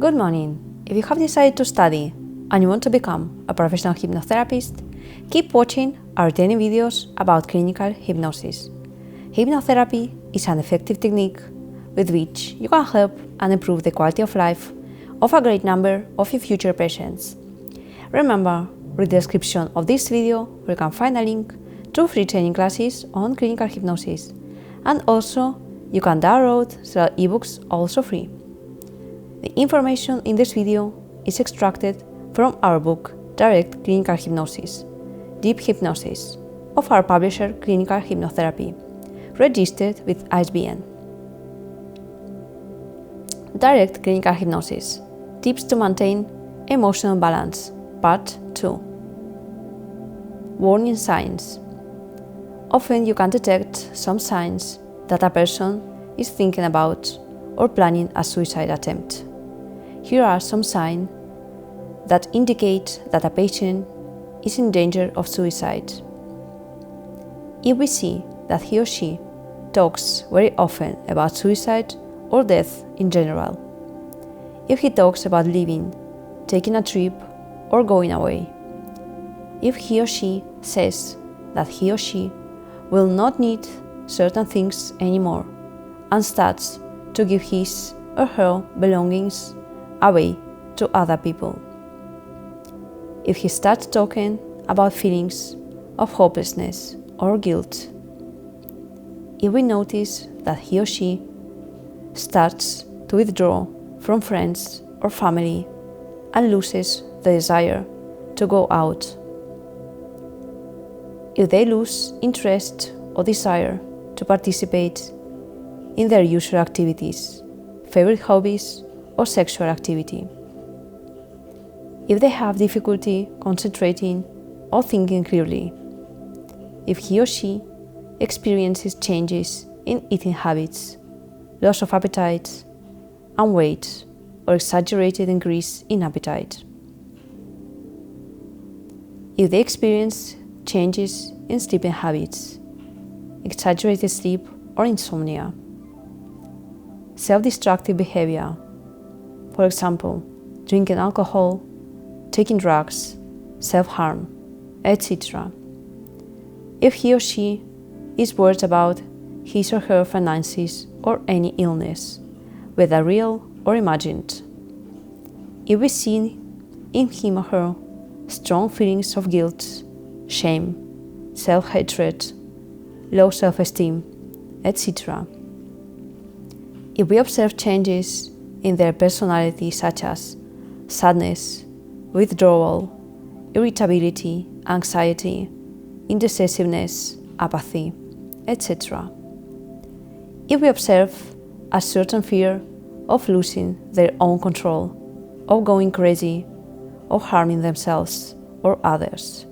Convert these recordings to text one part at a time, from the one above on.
Good morning! If you have decided to study and you want to become a professional hypnotherapist, keep watching our training videos about clinical hypnosis. Hypnotherapy is an effective technique with which you can help and improve the quality of life of a great number of your future patients. Remember, read the description of this video where you can find a link to free training classes on clinical hypnosis, and also you can download the ebooks also free. The information in this video is extracted from our book Direct Clinical Hypnosis, Deep Hypnosis, of our publisher Clinical Hypnotherapy, registered with ISBN. Direct Clinical Hypnosis, Tips to Maintain Emotional Balance, Part 2. Warning signs. Often you can detect some signs that a person is thinking about or planning a suicide attempt. Here are some signs that indicate that a patient is in danger of suicide. If we see that he or she talks very often about suicide or death in general, if he talks about leaving, taking a trip, or going away, if he or she says that he or she will not need certain things anymore and starts to give his or her belongings away to other people, if he starts talking about feelings of hopelessness or guilt, if we notice that he or she starts to withdraw from friends or family and loses the desire to go out, if they lose interest or desire to participate in their usual activities, favorite hobbies, or sexual activity, if they have difficulty concentrating or thinking clearly, if he or she experiences changes in eating habits, loss of appetite and weight, or exaggerated increase in appetite, if they experience changes in sleeping habits, exaggerated sleep or insomnia, self-destructive behavior, for example, drinking alcohol, taking drugs, self-harm, etc. If he or she is worried about his or her finances or any illness, whether real or imagined, if we see in him or her strong feelings of guilt, shame, self-hatred, low self-esteem, etc. If we observe changes in their personality such as sadness, withdrawal, irritability, anxiety, indecisiveness, apathy, etc. If we observe a certain fear of losing their own control, of going crazy, or harming themselves or others.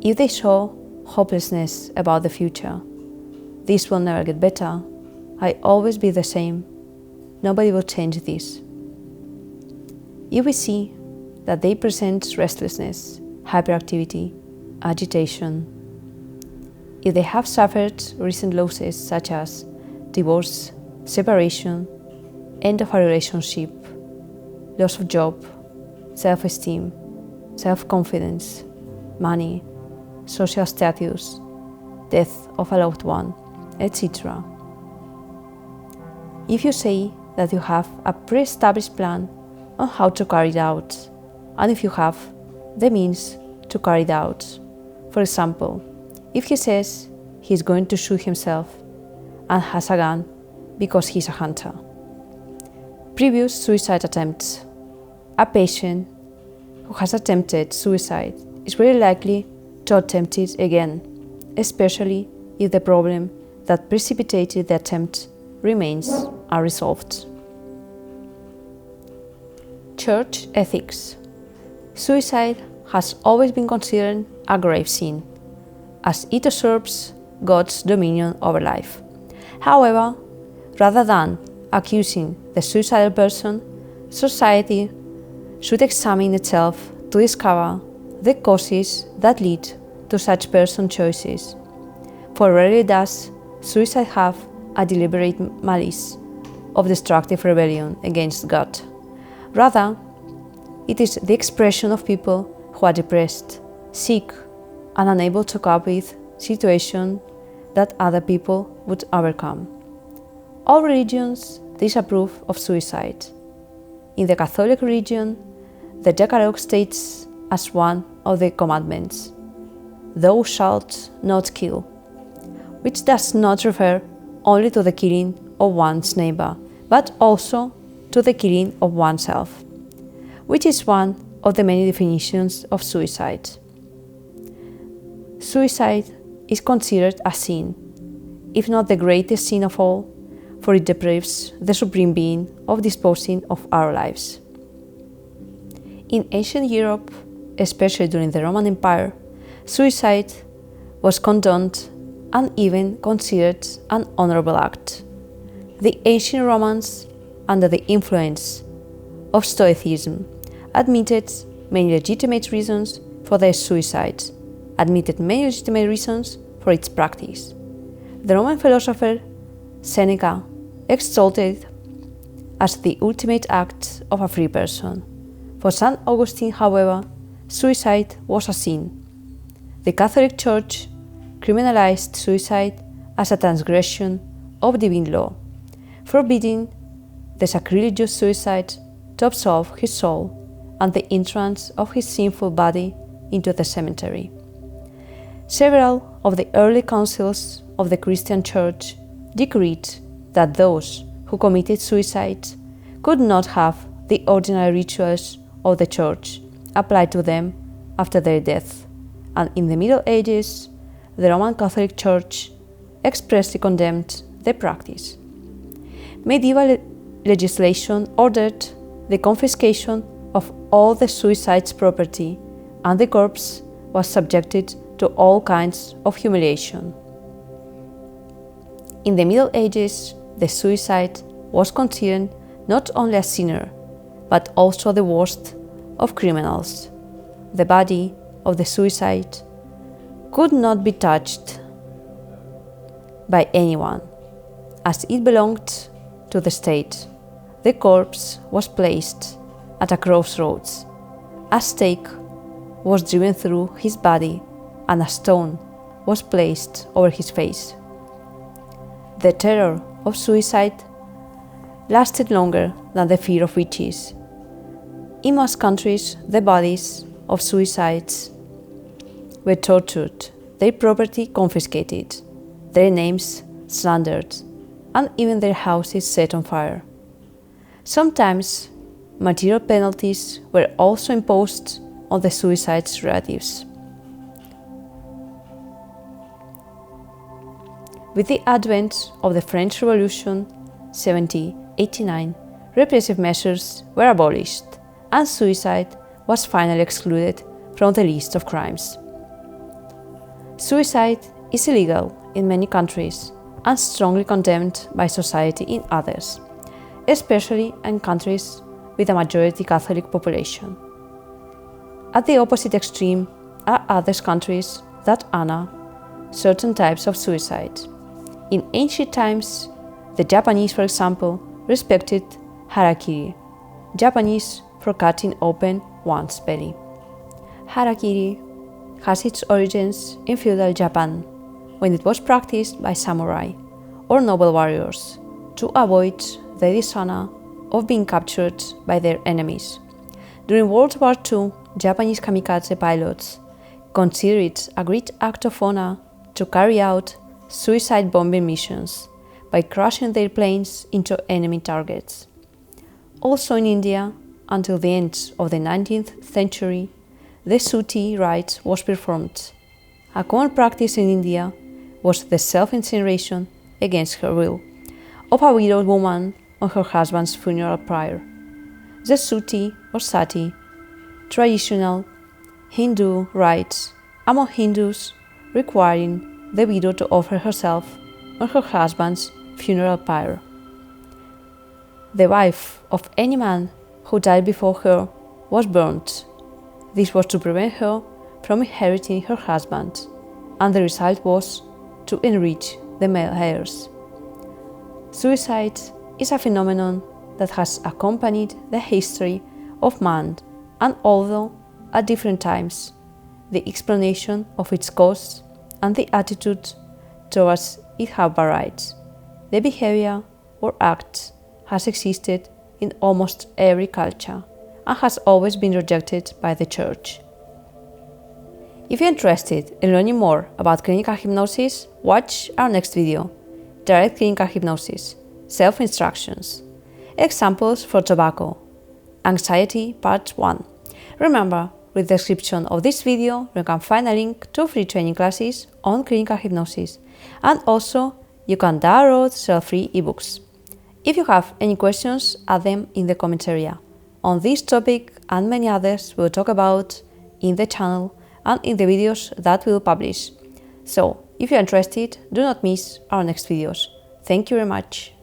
If they show hopelessness about the future, this will never get better, I always be the same, nobody will change this. If we see that they present restlessness, hyperactivity, agitation, if they have suffered recent losses such as divorce, separation, end of a relationship, loss of job, self-esteem, self-confidence, money, social status, death of a loved one, etc. If you say that you have a pre-established plan on how to carry it out, and if you have the means to carry it out, for example, if he says he's going to shoot himself and has a gun because he's a hunter. Previous suicide attempts. A patient who has attempted suicide is very likely to attempt it again, especially if the problem that precipitated the attempt remains unresolved. Church ethics. Suicide has always been considered a grave sin, as it usurps God's dominion over life. However, rather than accusing the suicidal person, society should examine itself to discover the causes that lead to such person choices, for rarely does suicide have a deliberate malice of destructive rebellion against God. Rather, it is the expression of people who are depressed, sick, and unable to cope with situations that other people would overcome. All religions disapprove of suicide. In the Catholic religion, the Decalogue states as one of the commandments, "Thou shalt not kill," which does not refer only to the killing of one's neighbor, but also to the killing of oneself, which is one of the many definitions of suicide. Suicide is considered a sin, if not the greatest sin of all, for it deprives the Supreme Being of disposing of our lives. In ancient Europe, especially during the Roman Empire, suicide was condoned and even considered an honorable act. The ancient Romans, under the influence of Stoicism, admitted many legitimate reasons for their suicide, admitted many legitimate reasons for its practice. The Roman philosopher Seneca exalted as the ultimate act of a free person. For St. Augustine, however, suicide was a sin. The Catholic Church criminalized suicide as a transgression of divine law, forbidding the sacrilegious suicide to absolve his soul and the entrance of his sinful body into the cemetery. Several of the early councils of the Christian Church decreed that those who committed suicide could not have the ordinary rituals of the Church applied to them after their death, and in the Middle Ages, the Roman Catholic Church expressly condemned the practice. Medieval legislation ordered the confiscation of all the suicide's property, and the corpse was subjected to all kinds of humiliation. In the Middle Ages, the suicide was considered not only a sinner, but also the worst of criminals. The body of the suicide could not be touched by anyone, as it belonged to the state. The corpse was placed at a crossroads. A stake was driven through his body, and a stone was placed over his face. The terror of suicide lasted longer than the fear of witches. In most countries, the bodies of suicides were tortured, their property confiscated, their names slandered, and even their houses set on fire. Sometimes, material penalties were also imposed on the suicide's relatives. With the advent of the French Revolution, 1789, repressive measures were abolished, and suicide was finally excluded from the list of crimes. Suicide is illegal in many countries and strongly condemned by society in others, especially in countries with a majority Catholic population. At the opposite extreme are other countries that honor certain types of suicide. In ancient times, the Japanese, for example, respected harakiri, Japanese for cutting open one's belly. Harakiri has its origins in feudal Japan, when it was practiced by samurai or noble warriors to avoid the dishonor of being captured by their enemies. During World War II, Japanese kamikaze pilots considered it a great act of honor to carry out suicide bombing missions by crashing their planes into enemy targets. Also in India, until the end of the 19th century, the suti rite was performed. A common practice in India was the self-incineration against her will of a widowed woman on her husband's funeral pyre. The suti or sati, traditional Hindu rites among Hindus requiring the widow to offer herself on her husband's funeral pyre. The wife of any man who died before her was burnt. This was to prevent her from inheriting her husband, and the result was to enrich the male heirs. Suicide is a phenomenon that has accompanied the history of man, and although at different times, the explanation of its cause and the attitude towards it have varied, the behavior or act has existed in almost every culture and has always been rejected by the Church. If you're interested in learning more about clinical hypnosis, watch our next video, Direct Clinical Hypnosis, Self-Instructions, Examples for Tobacco, Anxiety Part 1. Remember, with the description of this video, you can find a link to free training classes on clinical hypnosis, and also you can download self-free ebooks. If you have any questions, add them in the comments area. On this topic and many others we'll talk about in the channel and in the videos that we'll publish. So, if you're interested, do not miss our next videos. Thank you very much.